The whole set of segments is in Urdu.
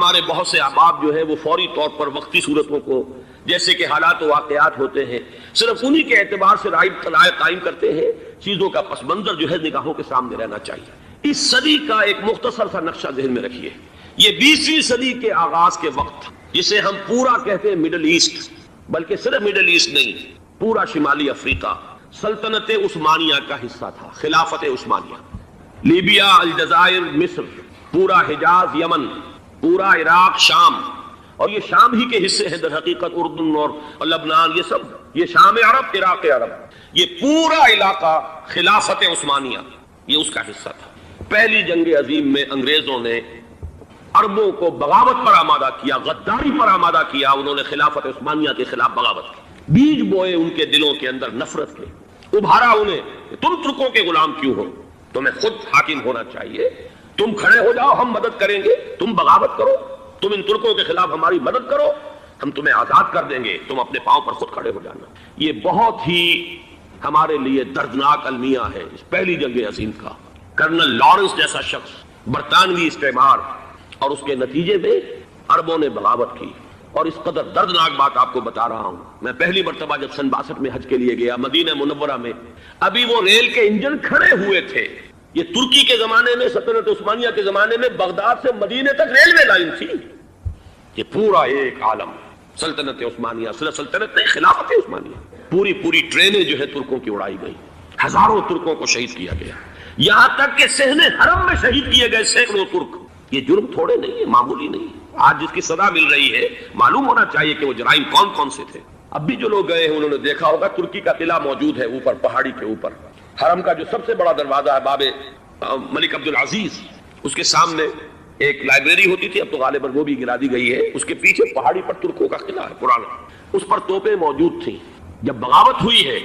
ہمارے بہت سے احباب جو ہے وہ فوری طور پر وقتی صورتوں کو جیسے کہ حالات و واقعات ہوتے ہیں صرف انہی کے اعتبار سے رائے قائم کرتے ہیں. چیزوں کا پس منظر جو ہے نگاہوں کے سامنے رہنا چاہیے. اس صدی کا ایک مختصر سا نقشہ ذہن میں رکھیے. یہ 20ویں صدی کے آغاز کے وقت جسے ہم پورا کہتے ہیں مڈل ایسٹ، بلکہ صرف مڈل ایسٹ نہیں، پورا شمالی افریقہ سلطنت عثمانیہ کا حصہ تھا. خلافت عثمانیہ، لیبیا، الجزائر، مصر، پورا حجاز، یمن، پورا عراق، شام، اور یہ شام ہی کے حصے ہیں در حقیقت اردن اور لبنان، یہ سب یہ شام عرب، عراق عرب، یہ پورا علاقہ خلافت عثمانیہ یہ اس کا حصہ تھا. پہلی جنگ عظیم میں انگریزوں نے عربوں کو بغاوت پر آمادہ کیا، غداری پر آمادہ کیا. انہوں نے خلافت عثمانیہ کے خلاف بغاوت کی، بیج بوئے ان کے دلوں کے اندر نفرت کے، ابھارا انہیں کہ تم ترکوں کے غلام کیوں ہو، تمہیں خود حاکم ہونا چاہیے، تم کھڑے ہو جاؤ، ہم مدد کریں گے، تم بغاوت کرو، تم ان ترکوں کے خلاف ہماری مدد کرو، ہم تمہیں آزاد کر دیں گے، تم اپنے پاؤں پر خود کھڑے ہو جانا. یہ بہت ہی ہمارے لیے دردناک المیہ ہے اس پہلی جنگ عظیم کا. کرنل لارنس جیسا شخص، برطانوی استعمار، اور اس کے نتیجے میں عربوں نے بغاوت کی. اور اس قدر دردناک بات آپ کو بتا رہا ہوں، میں پہلی مرتبہ جب سن 62 میں حج کے لیے گیا مدینہ منورہ میں، ابھی وہ ریل کے انجن کھڑے ہوئے تھے. یہ ترکی کے زمانے میں، سلطنت عثمانیہ کے زمانے میں بغداد سے مدینے تک ریلوے لائن تھی. یہ پورا ایک عالم سلطنت عثمانیہ، سلطنت نہیں، خلافت عثمانیہ، پوری ٹرینیں جو ہے ترکوں کی اڑائی گئی، ہزاروں ترکوں کو شہید کیا گیا، یہاں تک کہ صحن حرم میں شہید کیے گئے سینکڑوں ترک. یہ جرم تھوڑے نہیں ہے، معمولی نہیں. آج جس کی سزا مل رہی ہے معلوم ہونا چاہیے کہ وہ جرائم کون کون سے تھے. اب بھی جو لوگ گئے ہیں انہوں نے دیکھا ہوگا ترکی کا قلعہ موجود ہے اوپر پہاڑی کے اوپر. حرم کا جو سب سے بڑا دروازہ ہے باب ملک عبدالعزیز، اس کے سامنے ایک لائبریری ہوتی تھی، اب تو غالباً وہ بھی گرا دی گئی ہے. اس کے پیچھے پہاڑی پر ترکوں کا قلعہ ہے پرانا، اس پر توپیں موجود تھیں. جب بغاوت ہوئی ہے،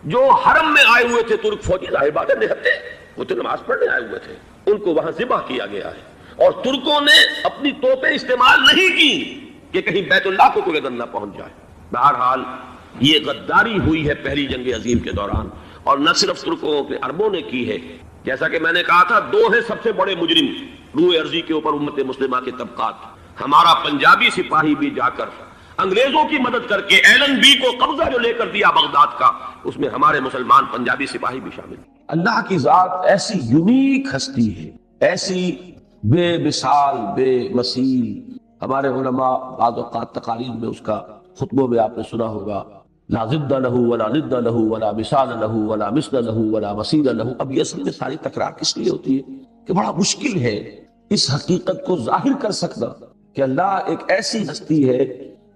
جو حرم میں آئے ہوئے تھے ترک فوجی، ظاہر بات ہے نہتے، وہ تو نماز پڑھنے آئے ہوئے تھے، ان کو وہاں ذبح کیا گیا ہے. اور ترکوں نے اپنی توپیں استعمال نہیں کی کہ کہیں بیت اللہ کو کوئی اذن نہ پہنچ جائے. بہرحال یہ غداری ہوئی ہے پہلی جنگ عظیم کے دوران، اور نہ صرف ترکوں کے، عربوں نے کی ہے. جیسا کہ میں نے کہا تھا، دو ہیں سب سے بڑے مجرم روئے ارضی کے اوپر امت مسلمہ کے طبقات. ہمارا پنجابی سپاہی بھی جا کر انگریزوں کی مدد کر کے ایلن بی کو قبضہ جو لے کر دیا بغداد کا، اس میں ہمارے مسلمان پنجابی سپاہی بھی شامل. اللہ کی ذات ایسی یونیک ہستی ہے، ایسی بے مثال، بے مثیل. ہمارے علماء بعض اوقات تقاریر میں اس کا خطبوں میں آپ نے سنا ہوگا، لا ضد له ولا ند له ولا مثال له ولا مثل له ولا مثیل له. اب یہ اصل میں ساری تکرار کس لیے ہوتی ہے کہ بڑا مشکل ہے اس حقیقت کو ظاہر کر سکنا کہ اللہ ایک ایسی ہستی ہے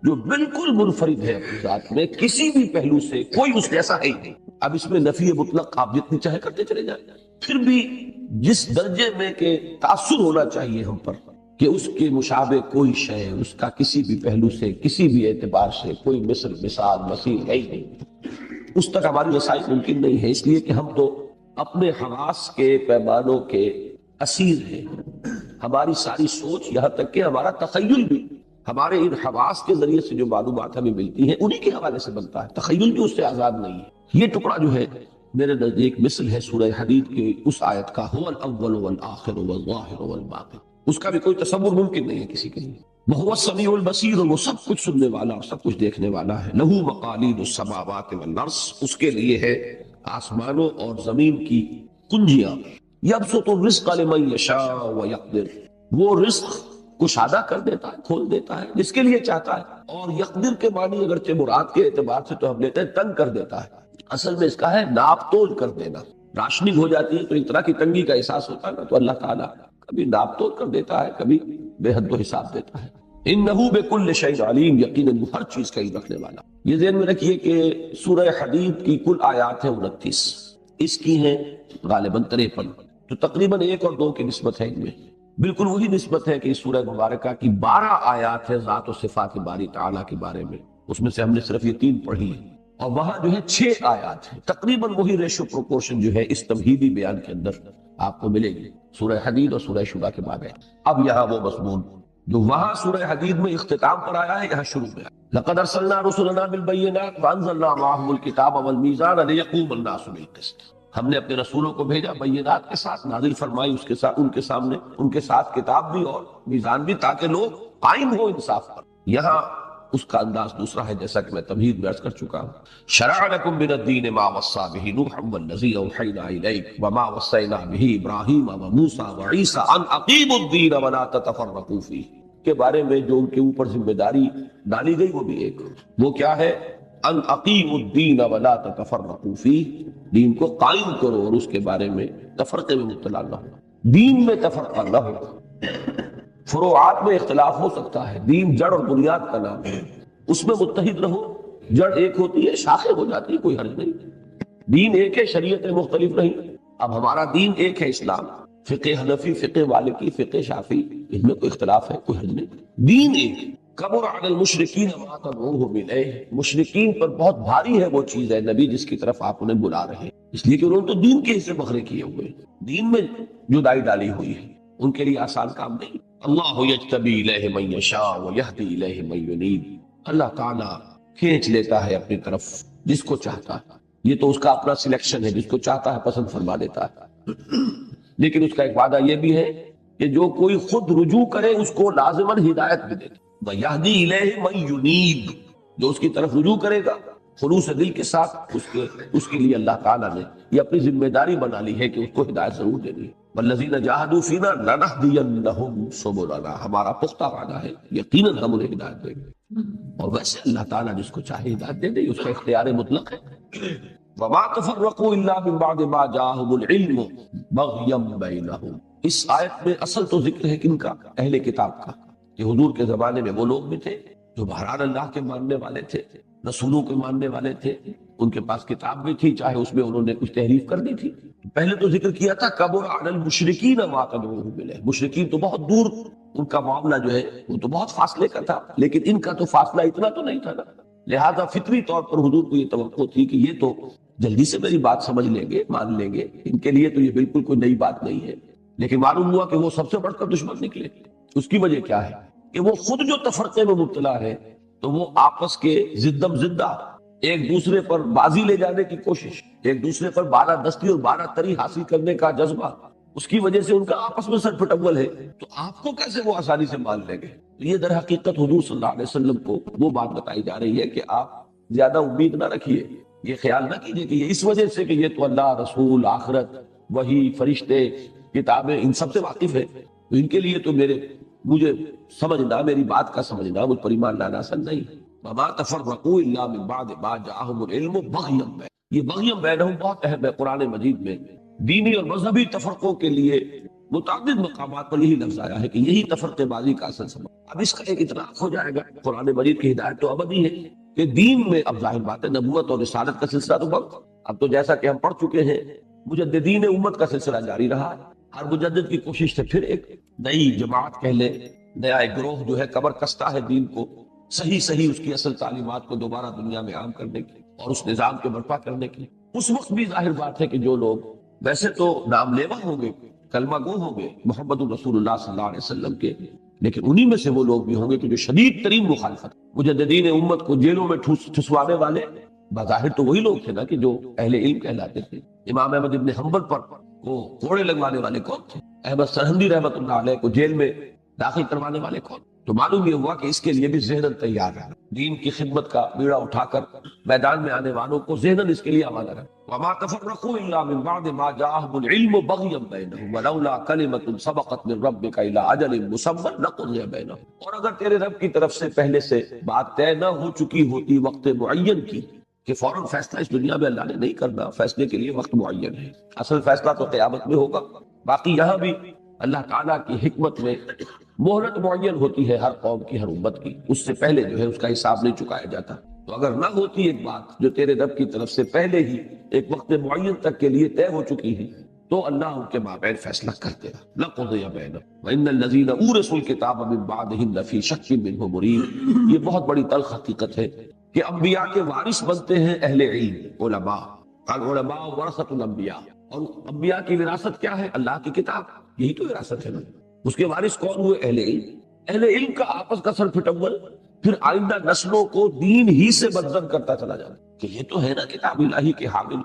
جو بالکل منفرد ہے اپنی ذات میں، کسی بھی پہلو سے کوئی اس جیسا ہے ہی نہیں. اب اس میں نفی مطلق آپ جتنی چاہے کرتے چلے جائیں، پھر بھی جس درجے میں کہ تاثر ہونا چاہیے ہم پر کہ اس کے مشابہ کوئی شے، اس کا کسی بھی پہلو سے، کسی بھی اعتبار سے کوئی مثال مثیل ہے ہی نہیں، اس تک ہماری رسائی ممکن نہیں ہے. اس لیے کہ ہم تو اپنے حواس کے پیمانوں کے اسیر ہیں. ہماری ساری سوچ، یہاں تک کہ ہمارا تخیل بھی ہمارے ان حواس کے ذریعے سے جو معلومات ہمیں ملتی ہیں انہی کے حوالے سے بنتا ہے. تخیل بھی اس سے آزاد نہیں ہے. یہ ٹکڑا جو ہے میرے نزدیک مثل ہے سورہ حدید کی اس آیت کا، هو الاول والآخر والظاہر والباطن. اس کا بھی کوئی تصور ممکن نہیں ہے کسی کے لیے. وهو السمیع البصیر، اور وہ سب کچھ سننے والا اور سب کچھ دیکھنے والا ہے. له مقالید السماوات والارض، اس کے لیے ہے آسمانوں اور زمین کی کنجیاں. یبسط الرزق لمن یشاء ویقدر، وہ رزق کشادہ کر دیتا ہے، کھول دیتا ہے جس کے لیے چاہتا ہے. اور یقدر کے معنی اگرچہ مراد کے اعتبار سے تو ہم لیتے ہیں تنگ کر دیتا ہے، اصل میں اس کا ہے ناپ تول کر دینا. راشننگ ہو جاتی ہے تو اس طرح کی تنگی کا احساس ہوتا ہے نا، تو اللہ تعالیٰ کبھی ناپ تول کر دیتا ہے، کبھی بے حد و حساب دیتا ہے. انہ بکل شیء علیم، یقیناً وہ ہر چیز کا علم رکھنے والا. یہ ذہن میں رکھیے کہ سورہ حدید کی کل آیات ہیں 29، اس کی ہیں غالباً 53، تو تقریباً 1 اور 2 کی نسبت ہے ان میں. بالکل وہی نسبت ہے کہ اس سورہ مبارکہ کی 12 آیات ہے ذات و صفات باری تعالیٰ کے بارے میں، اس میں سے ہم نے صرف یہ 3 پڑھی ہیں، اور وہاں جو ہے 6 آیات ہیں. تقریباً وہی ریشو پروپورشن جو ہے اس تمہیدی بیان کے اندر آپ کو ملے گی سورہ حدید اور سورہ شورى کے باب ہے. اب یہاں وہ مضمون جو وہاں سورہ حدید میں اختتام پر آیا ہے یہاں شروع میں. لقد ارسلنا رسلنا بالبینات وانزلنا معهم الکتاب والمیزان لیقوم الناس بالقسط. ہم نے اپنے رسولوں کو بھیجا بینات کے ساتھ، نازل فرمائی اس کے ساتھ ان کے سامنے، ان کے ساتھ کتاب بھی اور میزان بھی، تاکہ لوگ قائم ہو انصاف پر۔ یہاں اس کا انداز دوسرا ہے، جیسا کہ میں تمہید میں عرض کر چکا ہوں، شرع لکم من الدین ما وصى به نوحا والذی اوحینا الیک وما وصینا به ابراہیم وموسیٰ وعیسیٰ ان اقیموا الدین ولا تتفرقوا فیہ کے بارے میں جو ان کے اوپر ذمہ داری ڈالی گئی وہ بھی ایک، وہ کیا ہے؟ ان اقیموا الدین ولا تتفرقوا فیہ، دین کو قائم کرو اور اس کے بارے میں تفرقے میں مبتلا نہ ہو، دین میں تفرقہ نہ ہو۔ فروعات میں اختلاف ہو سکتا ہے، دین جڑ اور بنیاد کا نام ہے، اس میں متحد رہو، جڑ ایک ہوتی ہے شاخیں ہو جاتی ہے، کوئی حرج نہیں، دین ایک ہے، شریعتیں مختلف نہیں۔ اب ہمارا دین ایک ہے اسلام، فقہ حنفی، فقہ مالکی، فقہ شافعی، ان میں کوئی اختلاف ہے، کوئی حرج نہیں، دین ایک ہے۔ کبر علی المشرکین ما تدعوهم الیہ، مشرکین پر بہت بھاری ہے وہ چیز ہے نبی جس کی طرف آپ انہیں بلا رہے ہیں، اس لیے کہ انہوں نے تو دین کے حصے بکھرے کیے ہوئے ہیں، دین میں جدائی ڈالی ہوئی ہے، ان کے لیے آسان کام نہیں۔ اللہ یجتبی الیہ من یشاء ویہدی الیہ من ینیب، اللہ تعالیٰ کھینچ لیتا ہے اپنی طرف جس کو چاہتا ہے، یہ تو اس کا اپنا سلیکشن ہے، جس کو چاہتا ہے پسند فرما دیتا ہے، لیکن اس کا ایک وعدہ یہ بھی ہے کہ جو کوئی خود رجوع کرے اس کو لازماً ہدایت بھی دیتا، ویہدی الیہ من ینیب، جو اس کی طرف رجوع کرے گا خلوص دل کے ساتھ، اس کے لیے اللہ تعالیٰ نے یہ اپنی ذمہ داری بنا لی ہے کہ اس کو ہدایت ضرور دینی ہے۔ والذین جاہدوا فینا لنہدینہم سبلنا، ہمارا پختہ وعدہ ہے یقیناً ہم انہیں ہدایت دیں گے، اور ویسے اللہ تعالیٰ جس کو چاہے ہدایت دے دے، اس کا اختیار مطلق ہے۔ وما تفرقوا الا من بعد ما جاءهم العلم بغیا بینہم، اس آیت میں اصل تو ذکر ہے کن کا؟ اہل کتاب کا، کہ حضور کے زمانے میں وہ لوگ بھی تھے جو بہرحال اللہ کے ماننے والے تھے، رسولوں کے ماننے والے تھے، ان کے پاس کتاب بھی تھی، چاہے اس میں انہوں نے کچھ تحریف کر دی تھی۔ پہلے تو ذکر کیا تھا کبر علی المشرکین ما تدعوهم الیہ، مشرکین تو بہت دور، ان کا معاملہ جو ہے وہ تو بہت فاصلے کا تھا، لیکن ان کا تو فاصلہ اتنا تو نہیں تھا نا، لہذا فطری طور پر حضور کو یہ توقع تھی کہ یہ تو جلدی سے میری بات سمجھ لیں گے، مان لیں گے، ان کے لیے تو یہ بالکل کوئی نئی بات نہیں ہے۔ لیکن معلوم ہوا کہ وہ سب سے بڑھ کر دشمن نکلے۔ اس کی وجہ کیا ہے؟ کہ وہ خود جو تفرقے میں مبتلا ہے، تو وہ آپس کے زدم زدہ، ایک دوسرے پر بازی لے جانے کی کوشش، ایک دوسرے پر بالہ دستی اور بالہ تری حاصل کرنے کا جذبہ، اس کی وجہ سے ان کا آپس میں سر پھٹول ہے، تو آپ کو کیسے وہ آسانی سے مان لیں گے؟ تو یہ در حقیقت حضور صلی اللہ علیہ وسلم کو وہ بات بتائی جا رہی ہے کہ آپ زیادہ امید نہ رکھیے، یہ خیال نہ کیجئے کہ یہ اس وجہ سے کہ یہ تو اللہ، رسول، آخرت، وحی، فرشتے، کتابیں ان سب سے واقف ہے، تو ان کے لیے تو مجھے سمجھنا، میری بات کا سمجھنا، مجھ پر ایمان لانا آسان نہیں۔ وما تفرقوا الا من بعد ما جاءهم العلم بغیا بینہم، یہ بغیا بینہم بہت اہم ہے قرآن مجید میں، دینی اور مذہبی تفرقوں کے لیے متعدد مقامات پر یہی لفظ آیا ہے کہ یہی تفرقے بازی کا اصل سبب۔ اب اس کا ایک اطلاق ہو جائے گا، قرآن مجید کی ہدایت تو ابدی ہے کہ دین میں اب ظاہر بات ہے نبوت اور رسالت کا سلسلہ تو بند، اب تو جیسا کہ ہم پڑھ چکے ہیں مجددین امت کا سلسلہ جاری رہا ہے، ہر مجدد کی کوشش سے پھر ایک نئی جماعت کہہ لیں، نیا ایک گروہ جو ہے کمر کستا ہے دین کو صحیح اس کی اصل تعلیمات کو دوبارہ دنیا میں عام کرنے کی اور اس نظام کے برپا کرنے کی۔ اس وقت بھی ظاہر بات ہے کہ جو لوگ ویسے تو نام لیوا ہوں گے، کلمہ گو ہوں گے محمد رسول اللہ صلی اللہ علیہ وسلم کے، لیکن انہی میں سے وہ لوگ بھی ہوں گے کہ جو شدید ترین مخالفت، مجددین امت کو جیلوں میں ٹھسوانے والے، بظاہر تو وہی لوگ تھے نا کہ جو اہل علم کہلاتے تھے۔ امام احمد ابن حنبل پر وہ کوڑے لگوانے والے کون تھے؟ احمد سرہندی رحمۃ اللہ علیہ کو جیل میں داخل کروانے والے کون؟ تو معلوم یہ ہوا کہ اس کے لیے بھی ذہناً تیار ہے، دین کی خدمت کا بیڑا اٹھا کر میدان میں آنے والوں کو ذہناً اس کے لیے آمادہ ہے۔ وما تفرقوا الا من بعد ما جاءهم العلم بغيا بينهم ولولا كلمة سبقت من ربك الى اجل مسمى لقضي بينهم، اور اگر تیرے رب کی طرف سے پہلے سے بات طے نہ ہو چکی ہوتی وقت معین کی، کہ فوراً فیصلہ اس دنیا میں اللہ نے نہیں کرنا، فیصلے کے لیے وقت معین ہے، اصل فیصلہ تو قیامت میں ہوگا۔ باقی یہاں بھی اللہ تعالیٰ کی حکمت میں مہلت معین ہوتی ہے ہر قوم کی، ہر امت کی، اس سے پہلے جو ہے اس کا حساب نہیں چکایا جاتا۔ تو اگر نہ ہوتی ایک بات جو تیرے رب کی طرف سے پہلے ہی ایک وقت معین تک کے لیے طے ہو چکی ہے، تو اللہ ان کے مابین فیصلہ کرتے ہیں۔ لَقُضِيَ بَيْنَهُمْ وَإِنَّ الَّذِينَ أُورِثُوا الْكِتَابَ مِن بَعْدِهِمْ لَفِي شَكٍّ مِّنْهُ مُرِيبٍ، یہ بہت بڑی تلخ حقیقت ہے کہ انبیاء کے وارث بنتے ہیں اہل علم، علماء، العلماء ورثۃ الانبیاء، اور انبیاء کی وراثت کیا ہے؟ اللہ کی کتاب، یہی تو وراثت ہے نا۔ اس کے وارث کون ہوئے؟ اہل علم۔ اہل علم کا آپس کا سر پھٹول پھر آئندہ نسلوں کو دین ہی سے بدزن کرتا چلا جاتا کہ یہ تو ہے نا کتاب الہی کے حامل،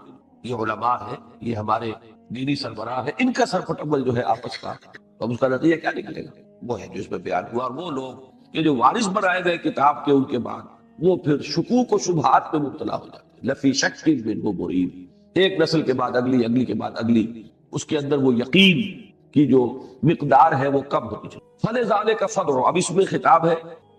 یہ علماء ہے، یہ ہمارے دینی سربراہ ہے، ان کا سر پھٹول جو ہے آپس کا، اب اس کا نتیجہ کیا نکلے گا؟ وہ ہے جو اس میں بیان ہوا، اور وہ لوگ کہ جو وارث بنائے گئے کتاب کے ان کے بعد وہ پھر شکوک و شبہات میں مبتلا ہو جاتے ہیں. لفی شک منہ مریب، ایک نسل کے بعد اگلی، اگلی کے بعد اگلی، اس کے اندر وہ یقین کی جو مقدار ہے وہ کم ہوتی چلی. فلذالک فدع، اب اس میں خطاب ہے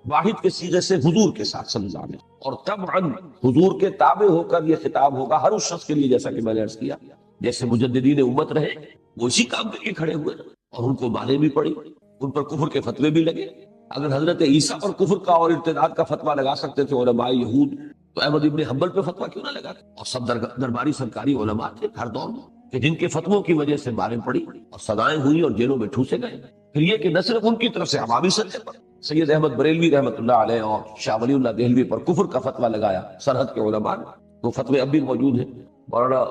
واحد کے صیغے سے حضور کے ساتھ صلی اللہ علیہ وسلم، اور طبعاً حضور کے تابع ہو کر یہ خطاب ہوگا ہر اس شخص کے لیے، جیسا کہ میں نے عرض کیا جیسے مجددین امت رہے وہ اسی کام کے لیے کھڑے ہوئے اور ان کو مانیں بھی پڑی، ان پر کفر کے فتوے بھی لگے. اگر حضرت عیسیٰ پر کفر کا اور ارتداد کا فتویٰ لگا سکتے تھے علماء یہود، تو احمد ابن حنبل پہ فتویٰ کیوں نہ لگا؟ اور سب درباری سرکاری علماء تھے ہر دور میں کہ جن کے فتووں کی وجہ سے ماریں پڑی اور سزائیں ہوئی اور جیلوں میں ٹھوسے گئے. پھر یہ کہ نہ صرف ان کی طرف سے عوامی سطح پر سید احمد بریلوی رحمۃ اللہ علیہ اور شاہ ولی اللہ دہلوی پر کفر کا فتویٰ لگایا سرحد کے علماء نے، وہ فتوے اب بھی موجود ہیں. مولانا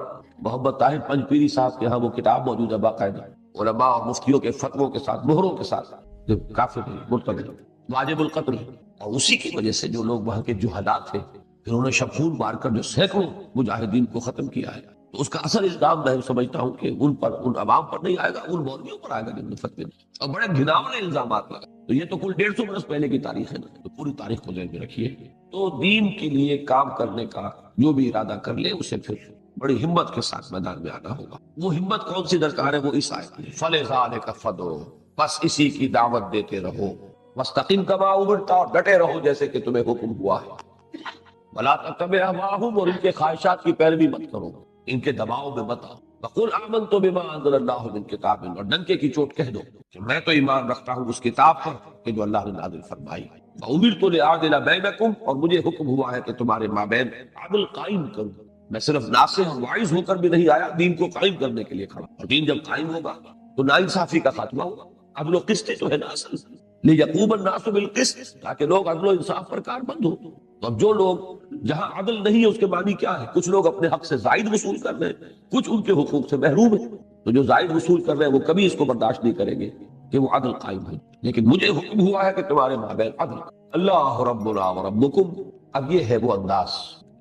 محمد طاہر پنجپیری صاحب کے ہاں وہ کتاب موجود ہے باقاعدہ علماء اور مفتیوں کے فتووں کے ساتھ، مہروں کے ساتھ، جو کافر ہیں، مرتد ہیں، واجب القتل. اور اسی کی وجہ سے جو لوگ وہاں کے جہلاء تھے پھر انہوں نے شبخون مار کر جو سینکڑوں مجاہدین کو ختم کیا ہے، تو اس کا اثر اسلام میں سمجھتا ہوں کہ ان پر، ان عوام پر نہیں آئے گا، ان مولویوں پر آئے گا جن نے فتوے دیے اور بڑے گھناؤنے الزامات لگائے. تو یہ تو کل 150 برس پہلے کی تاریخ ہے نا، تو پوری تاریخ کو ذہن میں رکھیے. تو دین کے لیے کام کرنے کا جو بھی ارادہ کر لے اسے پھر بڑی ہمت کے ساتھ میدان میں آنا ہوگا. وہ ہمت کون سی درکار ہے؟ وہ اس آیت میں فلذالک فدع، بس اسی کی دعوت دیتے رہو، واستقم کما امرت، اور ڈٹے رہو جیسے کہ تمہیں حکم ہوا ہے. ولا تتبع اهواءهم، اور ان کے خواہشات کی پیروی مت کرو، ان کے دباؤ میں مت آؤ. وقل آمنت بما انزل اللہ من کتاب، اور ڈنکے کی چوٹ کہہ دو کہ میں تو ایمان رکھتا ہوں اس کتاب پر کہ جو اللہ نے نازل فرمائی. وامرت لأعدل بینکم، اور مجھے حکم ہوا ہے کہ تمہارے مابین عدل قائم کروں. میں صرف ناصح اور واعظ ہو کر بھی نہیں آیا، دین کو قائم کرنے کے لیے کھڑا. اور دین جب قائم ہوگا تو ناانصافی کا خاتمہ ہوگا. عدل و قسط تو ہے نا اصل، لیقوم الناس بالقسط، تاکہ لوگ عدل و انصاف پر کاربند ہو. تو اب جو لوگ، جہاں عدل نہیں ہے اس کے معنی کیا ہے؟ کچھ لوگ اپنے حق سے زائد وصول کر رہے ہیں، کچھ ان کے حقوق سے محروم ہیں. تو جو زائد وصول کر رہے ہیں وہ کبھی اس کو برداشت نہیں کریں گے کہ وہ عدل قائم ہو. لیکن مجھے حکم ہوا ہے کہ تمہارے مابین عدل. اللہ ربنا و ربکم، اب یہ ہے وہ انداز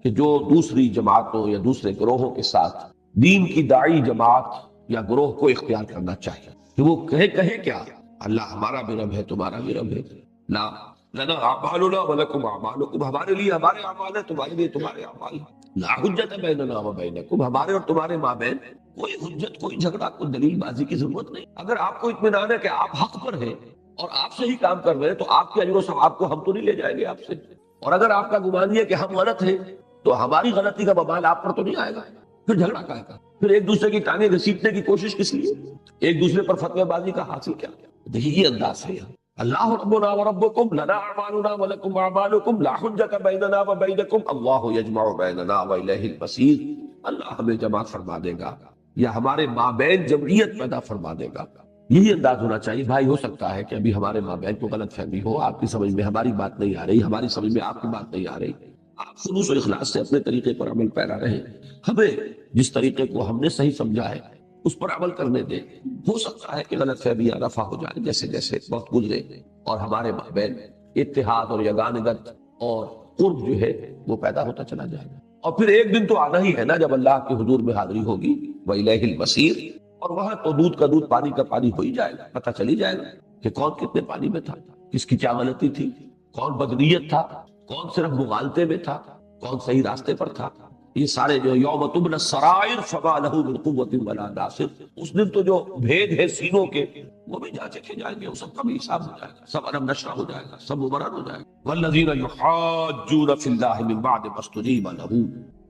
کہ جو دوسری جماعتوں یا دوسرے گروہوں کے ساتھ دین کی داعی جماعت یا گروہ کو اختیار کرنا چاہیے کہ وہ کہے کیا؟ اللہ ہمارا بھی رب ہے، تمہارا بھی رب ہے. لا لنا اعمالنا ولکم اعمالکم، ہمارے لیے ہمارے اعمال ہیں، تمہارے لیے تمہارے اعمال. لا حجت بیننا و بینکم، ہمارے اور تمہارے مابین کوئی حجت، کوئی جھگڑا، کوئی دلیل بازی کی ضرورت نہیں. اگر آپ کو اطمینان ہے کہ آپ حق پر ہیں اور آپ صحیح کام کر رہے ہیں تو آپ کے اجر و ثواب کو ہم تو نہیں لے جائیں گے آپ سے. اور اگر آپ کا گمان یہ ہے کہ ہم غلط ہیں تو ہماری غلطی کا وبال آپ پر تو نہیں آئے گا. پھر جھگڑا کیا ہے؟ پھر ایک دوسرے کی ٹانگیں گھسیٹنے کی کوشش کس لیے؟ ایک دوسرے پر فتوی بازی کا حاصل کیا؟ دیکھیے یہ انداز ہے. اللہ ربنا و ربکم لنا اعمالنا ولکم اعمالکم لا حجت بیننا و بینکم اللہ یجمع بیننا و الیہ المصیر. اللہ ہمیں جمع فرما دے گا یا ہمارے مابین جمعیت پیدا فرما دے گا. یہی انداز ہونا چاہیے. بھائی ہو سکتا ہے کہ ابھی ہمارے مابین کو غلط فہمی ہو، آپ کی سمجھ میں ہماری بات نہیں آ رہی، ہماری سمجھ میں آپ کی بات نہیں آ رہی. آپ خلوص و اخلاص سے اپنے طریقے پر عمل پیرا رہیں. ہمیں جس طریقے کو ہم نے صحیح سمجھا ہے اس پر عمل کرنے دیں. ہو سکتا ہے کہ غلط فہمیاں رفع ہو جائیں جیسے جیسے وقت گزرے اور ہمارے مابین اتحاد اور یگانگت اور قرب جو ہے وہ پیدا ہوتا چلا جائے گا. اور پھر ایک دن تو آنا ہی ہے نا جب اللہ کے حضور میں حاضری ہوگی، وَإِلَيْهِ الْمَصِيرُ، اور وہاں تو دودھ کا دودھ پانی کا پانی ہو ہی جائے گا. پتہ چل ہی جائے گا کہ کون کتنے پانی میں تھا، کس کی کیا غلطی تھی، کون بدنیت تھا، کون صرف مغالطے میں تھا، کون صحیح راستے پر تھا. یہ سارے جو یوم تبلی السرائر فما له من قوت ولا ناصر، اس دن تو جو بھید ہے سینوں کے وہ بھی جانچے کے جائیں گے، سب کا بھی حساب ہو جائے گا، سب علم نشر ہو جائے گا، سب مبرر ہو جائے گا. والذین یحاجون فی اللہ من بعد ما استجیب له،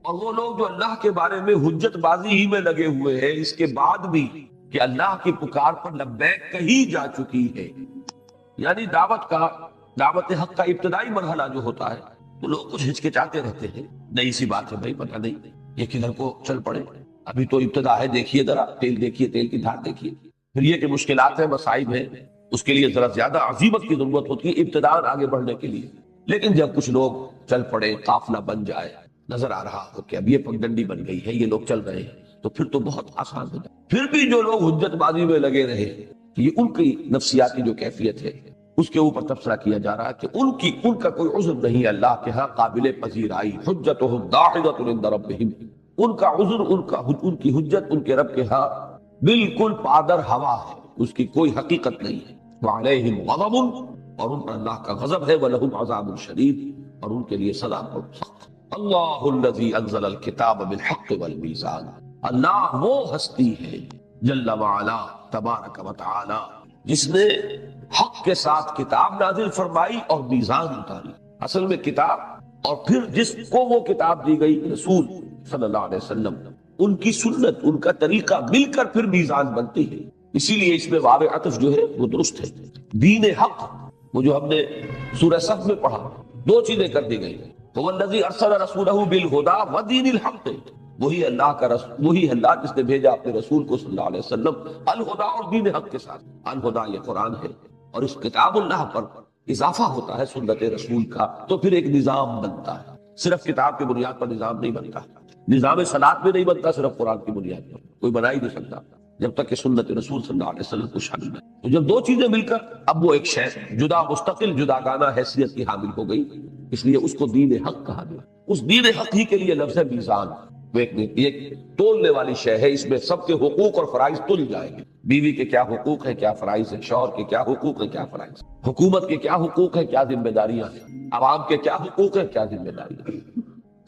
اور وہ لوگ جو اللہ کے بارے میں حجت بازی ہی میں لگے ہوئے ہیں اس کے بعد بھی کہ اللہ کی پکار پر لبیک کہی جا چکی ہے. یعنی دعوت حق کا ابتدائی مرحلہ جو ہوتا ہے تو لوگ کچھ ہچکچاتے رہتے ہیں. نئی سی بات ہے بھائی، پتہ نہیں یہ کدھر کو چل پڑے، ابھی تو ابتدا ہے، دیکھیے ذرا تیل، دیکھیے تیل کی دھار دیکھیے. پھر یہ کہ مشکلات ہیں، مصائب ہیں، اس کے لیے ذرا زیادہ عزیمت کی ضرورت ہوتی ہے ابتداء آگے بڑھنے کے لیے. لیکن جب کچھ لوگ چل پڑے، قافلہ بن جائے، نظر آ رہا ہو کہ اب یہ پگڈنڈی بن گئی ہے، یہ لوگ چل رہے ہیں، تو پھر تو بہت آسان ہو جائے. پھر بھی جو لوگ حجت بازی میں لگے رہے، یہ ان کی نفسیاتی جو کیفیت ہے اس کے اوپر تبصرہ کیا جا رہا ہے کہ ان کا کوئی عذر نہیں ہے اللہ کے ہاں قابل پذیرائی. حجتهم داحضۃ عند ربهم، ان کا عذر، ان کی حجت ان کے رب کے ہاں بالکل پادر ہوا ہے، اس کی کوئی حقیقت نہیں ہے. وعلیہم غضب، اور ان پر اللہ کا غضب ہے، وَلَهُمْ عَذَابٌ شَدِيدٌ، اور ان کے لیے سزا بہت سخت۔ اللہ الذی انزل الکتاب بالحق والمیزان، اللہ وہ ہستی ہے جل وعلا تبارک و تعالی جس نے حق کے ساتھ کتاب نازل فرمائی اور میزان اتاری۔ اصل میں کتاب اور پھر جس کو وہ کتاب دی گئی رسول صلی اللہ علیہ وسلم، ان کی سنت، ان کا طریقہ مل کر پھر میزان بنتی ہے۔ اسی لیے اس میں واو عطف جو ہے وہ درست ہے۔ دین حق، وہ جو ہم نے سورہ صف میں پڑھا، دو چیزیں کر دی گئی، هو الذی ارسل رسولہ بالہدی ودین الحق، وہی اللہ کا رسول، وہی اللہ جس نے بھیجا اپنے رسول کو صلی اللہ علیہ وسلم الہدی اور دین حق کے ساتھ۔ الہدی یہ قرآن ہے، اور اس کتاب اللہ پر اضافہ ہوتا ہے سنت رسول کا، تو پھر ایک نظام بنتا ہے۔ صرف کتاب کی بنیاد پر نظام نہیں بنتا، نظام صلاۃ میں نہیں بنتا صرف قرآن کی بنیاد پر، کوئی بنا ہی نہیں سکتا جب تک کہ سنت رسول صلی اللہ علیہ وسلم کو شامل ہے۔ تو جب دو چیزیں مل کر اب وہ ایک شے جدا مستقل جدا گانا حیثیت کی حامل ہو گئی، اس لیے اس کو دین حق کہا گیا۔ اس دین حق ہی کے لیے لفظ میزان، وہ ایک تولنے والی شے ہے، اس میں سب کے حقوق اور فرائض تل جائیں گے۔ بیوی کے کیا حقوق ہیں، کیا فرائض ہیں، شوہر کے کیا حقوق ہیں، کیا فرائض، حکومت کے کیا حقوق ہیں، کیا ذمہ داریاں ہیں، عوام کے کیا حقوق ہیں، کیا ذمہ داریاں ہیں،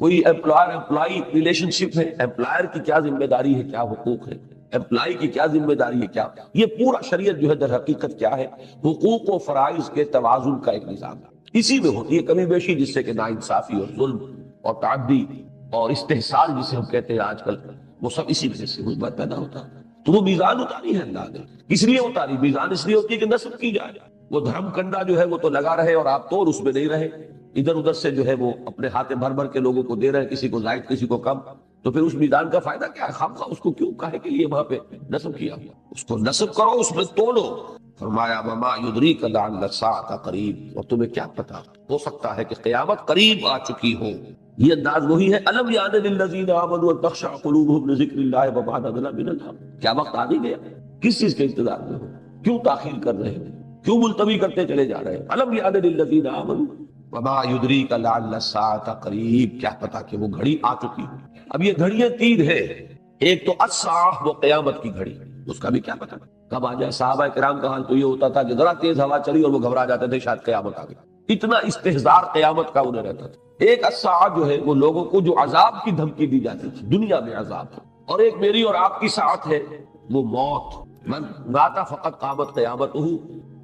کوئی امپلائر امپلائی ریلیشن شپ ہے، امپلائر کی کیا ذمہ داری ہے، کیا حقوق ہے، امپلائی کی کیا ذمہ داری ہے، کیا، یہ پورا شریعت جو ہے در حقیقت کیا ہے، حقوق و فرائض کے توازن کا ایک نظام ہے۔ اسی میں ہوتی ہے کمی بیشی، جس سے کہ ناانصافی اور ظلم اور تعدی اور استحصال جسے ہم کہتے ہیں آج کل، وہ سب اسی وجہ سے بات پیدا ہوتا ہے۔ تو وہ میزان اتاری ہے اللہ نے، کس لیے اتاری؟ میزان اس لیے ہوتی ہے کہ نصب کی جائے، وہ دھرم کنڈا جو ہے وہ تو لگا رہے اور آپ تو اس میں نہیں رہے، ادھر ادھر سے جو ہے وہ اپنے ہاتھ بھر بھر کے لوگوں کو دے رہے ہیں، کسی کو زائد کسی کو کم، تو پھر اس میدان کا فائدہ کیا ہے؟ خامخواہ اس کو کیوں کہے کہ یہ وہاں پہ نصب کیا ہوا، اس کو نصب کرو، اس میں توڑو۔ فرمایا وما یدریک لعل الساعۃ قریب، اور تمہیں کیا پتا ہو سکتا ہے کہ قیامت قریب آ چکی ہو۔ یہ انداز وہی ہے، الم یعن للذین آمنوا ان تخشع قلوبهم لذکر اللہ وما نزل من الحق، کیا وقت آ نہیں گیا؟ کس چیز کے انتظار میں ہو؟ کیوں تاخیر کر رہے ہیں؟ کیوں ملتوی کرتے چلے جا رہے ہیں؟ الم یعن للذین آمنوا وما یدریک لعل الساعۃ قریب، کیا پتا کہ وہ گھڑی آ چکی ہو۔ اب یہ گھڑیاں تین ہیں، ایک تو الساعہ، وہ قیامت کی گھڑی، اس کا بھی کیا پتا کب آ جائے۔ صحابہ کرام کا حال تو یہ ہوتا تھا کہ ذرا تیز ہوا چلی اور وہ گھبرا جاتے تھے شاید قیامت آ گئی، اتنا استحضار قیامت کا انہیں رہتا تھا۔ ایک الساعہ جو ہے وہ لوگوں کو جو عذاب کی دھمکی دی جاتی تھی دنیا میں عذاب، اور ایک میری اور آپ کی ساعت ہے وہ موت، من مات فقط قامت قیامت،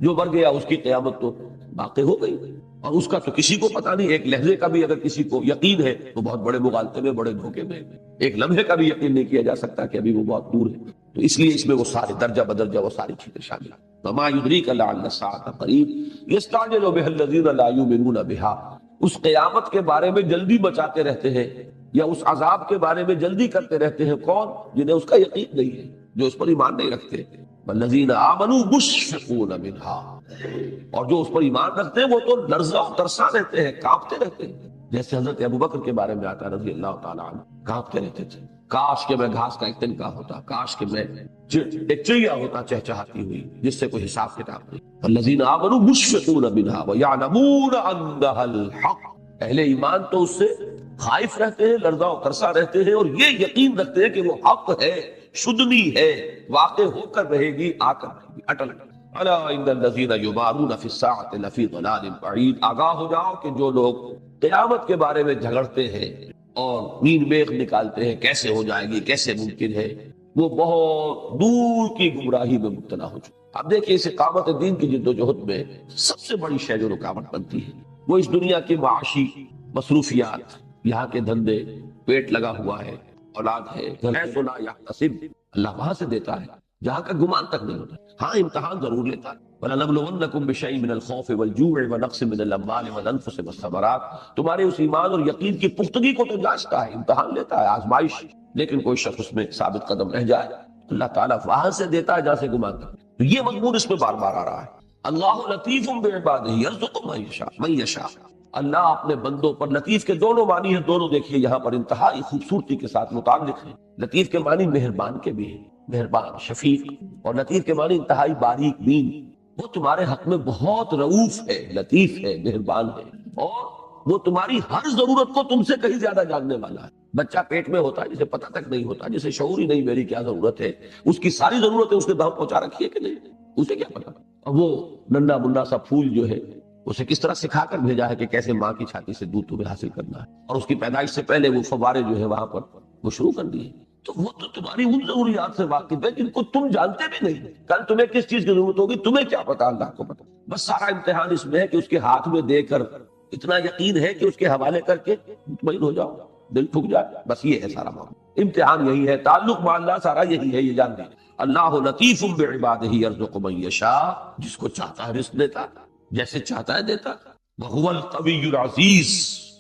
جو مر گیا اس کی قیامت تو باقی ہو گئی، اور اس کا تو کسی کو پتا نہیں۔ ایک لحظے کا بھی اگر کسی کو یقین ہے تو بہت بڑے مغالطے میں، بڑے دھوکے میں، ایک لمحے کا بھی یقین نہیں کیا جا سکتا کہ ابھی وہ بہت دور ہے۔ تو اس لیے اس میں وہ سارے درجہ بدرجہ وہ ساری چیزیں شامل ہیں۔ وما یدریک لعل الساعۃ قریب یستعجل بها الذین لا یؤمنون بها، اس قیامت کے بارے میں جلدی مچاتے رہتے ہیں، یا اس عذاب کے بارے میں جلدی کرتے رہتے ہیں کون؟ جنہیں اس کا یقین نہیں ہے، جو اس پر ایمان نہیں رکھتے۔ والذین آمنوا مشفقون منها، اور جو اس پر ایمان رکھتے ہیں وہ تو لرزاں ترساں رہتے ہیں، کانپتے رہتے ہیں، جیسے حضرت ابوبکر کے بارے میں آتا ہے رضی اللہ تعالیٰ عنہ، کانپتے رہتے تھے، کاش کہ میں گھاس کا ایک تنکا ہوتا، کاش کہ میں ایک چڑیا ہوتا چہچہاتی ہوئی جس سے کوئی حساب کتاب نہیں۔ والذین آمنوا مشفقون منها ویعلمون انها الحق، اہل ایمان تو اس سے خائف رہتے ہیں، لرزاں و ترساں رہتے ہیں، اور یہ یقین رکھتے ہیں کہ وہ حق ہے، شدنی ہے، واقع ہو کر رہے گی، آ کر رہے گی، اٹل۔ الا ان الذین یمارون فی الساعۃ لفی ضلال بعید، آگاہ ہو جاؤ کہ جو لوگ قیامت کے بارے میں جھگڑتے ہیں اور نیند بیخ نکالتے ہیں کیسے ہو جائے گی، کیسے ممکن ہے، وہ بہت دور کی گمراہی میں مبتلا ہو چکے۔ اب دیکھیں اس اقامت دین کی جدوجہد میں سب سے بڑی شے جو رکاوٹ بنتی ہے وہ اس دنیا کی معاشی مصروفیات، یہاں کے دھندے، پیٹ لگا ہوا ہے، اولاد ہے، حیث لا یحتسب، اللہ وہاں سے دیتا ہے جہاں کا گمان تک نہیں ہوتا۔ ہاں امتحان ضرور لیتا ہے، وَلَنَبْلُوَنَّكُمْ بِشَيْءٍ مِّنَ الْخَوْفِ وَالْجُوعِ وَنَقْصٍ مِّنَ الْأَمْوَالِ وَالْأَنفُسِ وَالثَّمَرَاتِ، تمہارے اس ایمان اور یقین کی پختگی کو تو جانچتا ہے، امتحان لیتا ہے، آزمائش، لیکن کوئی شخص اس میں ثابت قدم رہ جائے، اللہ تعالیٰ وہاں سے دیتا ہے جہاں سے گمان تک۔ تو یہ مضمون اس میں بار بار آ رہا ہے، اللہ لطیف بعبادہ یرزق من یشاء، اللہ اپنے بندوں پر، لطیف کے دونوں معنی ہیں، دونوں دیکھیے یہاں پر انتہائی خوبصورتی کے ساتھ متعلق ہیں۔ لطیف کے معنی مہربان کے بھی ہیں، مہربان شفیق، اور لطیف کے معنی انتہائی باریک بین، وہ تمہارے حق میں بہت رؤوف ہے، لطیف ہے، مہربان ہے، اور وہ تمہاری ہر ضرورت کو تم سے کہیں زیادہ جاننے والا ہے۔ بچہ پیٹ میں ہوتا ہے جسے پتہ تک نہیں ہوتا، جسے شعور ہی نہیں میری کیا ضرورت ہے، اس کی ساری ضرورتیں اس نے بہت پہنچا رکھی ہے کہ نہیں، اسے کیا پتا۔ وہ ننھا منھا سا پھول جو ہے اسے کس طرح سکھا کر بھیجا ہے کہ کیسے ماں کی چھاتی سے دودھ تمہیں حاصل کرنا ہے، اور اس کی پیدائش سے پہلے وہ فوارے جو ہے وہاں پر وہ شروع کر دیے. تو وہ تو تمہاری ان ضروریات سے واقف ہے جن کو تم جانتے بھی نہیں. کل تمہیں کس چیز کی ضرورت ہوگی تمہیں کیا پتا، اللہ کو پتا. بس سارا امتحان اس میں ہے کہ اس کے ہاتھ میں دے کر اتنا یقین ہے کہ اس کے حوالے کر کے مطمئن ہو جاؤ، دل ٹھک جائے. بس یہ ہے سارا معاملہ، امتحان یہی ہے، تعلق مع اللہ سارا یہی ہے. یہ جان دیں اللہ لطیف بعبادہ یرزق من یشاء، جس کو چاہتا ہے رزق دیتا، جیسے چاہتا ہے دیتا. وہو القوی العزیز،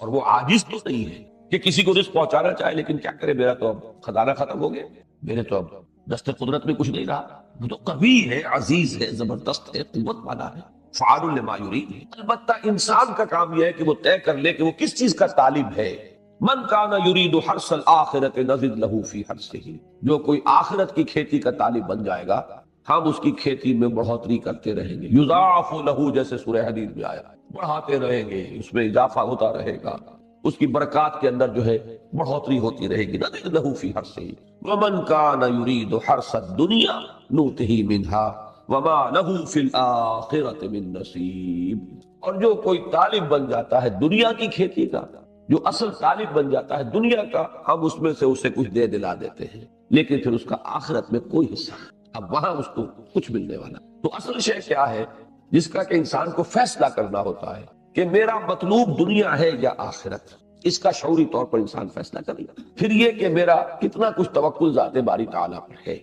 اور وہ عاجز تو نہیں ہے کہ کسی کو رزق پہنچانا چاہے لیکن کیا کرے، میرا تو اب خزانہ ختم ہو گیا، میرے تو اب دست قدرت میں کچھ نہیں رہا. وہ تو قوی ہے، عزیز ہے، زبردست ہے، قوت والا ہے، فعال لما یرید ہے. البتہ انسان کا کام یہ ہے کہ وہ طے کر لے کہ وہ کس چیز کا طالب ہے. من کان یرید حرث الآخرۃ نزد لہ فی حرثہ، جو کوئی آخرت کی کھیتی کا طالب بن جائے گا ہم اس کی کھیتی میں بڑھوتری کرتے رہیں گے. یضاعف لہ، جیسے سورہ حدید میں آیا، بڑھاتے رہیں گے، اس میں اضافہ ہوتا رہے گا، اس کی برکات کے اندر جو ہے بڑھوتری ہوتی رہے گی. نزد لہ فی حرثہ ومن کان یرید حرث الدنیا نؤتہ منہا وما لہ فی الآخرۃ من نصیب. اور جو کوئی طالب بن جاتا ہے دنیا کی کھیتی کا، جو اصل طالب بن جاتا ہے دنیا کا، ہم اس میں سے اسے کچھ دے دلا دیتے ہیں، لیکن پھر اس کا آخرت میں کوئی حصہ نہیں. اب وہاں اس کو کچھ ملنے والا. تو اصل شے کیا ہے جس کا کہ انسان کو فیصلہ کرنا ہوتا ہے کہ میرا مطلوب دنیا ہے یا آخرت. اس کا شعوری طور پر انسان فیصلہ کرے گا. پھر یہ کہ میرا کتنا کچھ توکل ذات باری تعالیٰ پر ہے،